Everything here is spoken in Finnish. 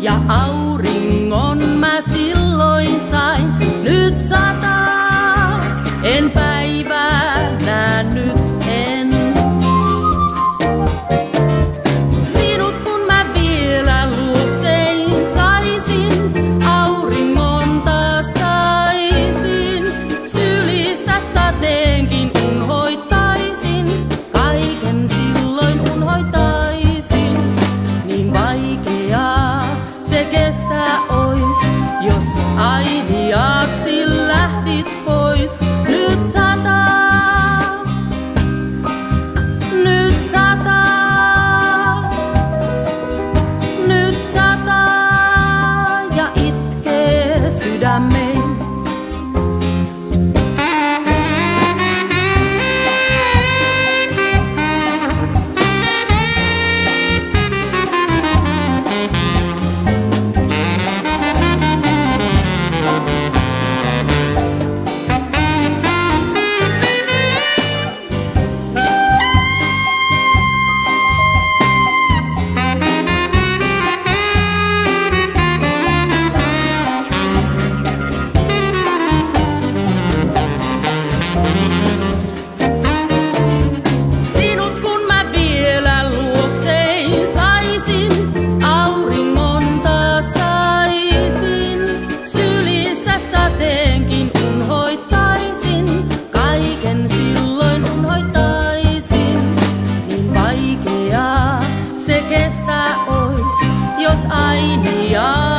ja auringon mä silloin sain. Nyt sataa, en päivää näe nyt en. Sinut kun mä vielä luoksein saisin, auringon taas saisin. Sylissä sateenkin unhoittaisin, kaiken silloin unhoittaisin. Niin vaikeaa se kestää ois, jos ainiaksi lähdit pois. Nyt sataa, nyt sataa, nyt sataa ja itkee sydämeni. Sateenkin unhoittaisin, kaiken silloin unhoittaisin. Niin vaikeaa se kestää ois, jos ainia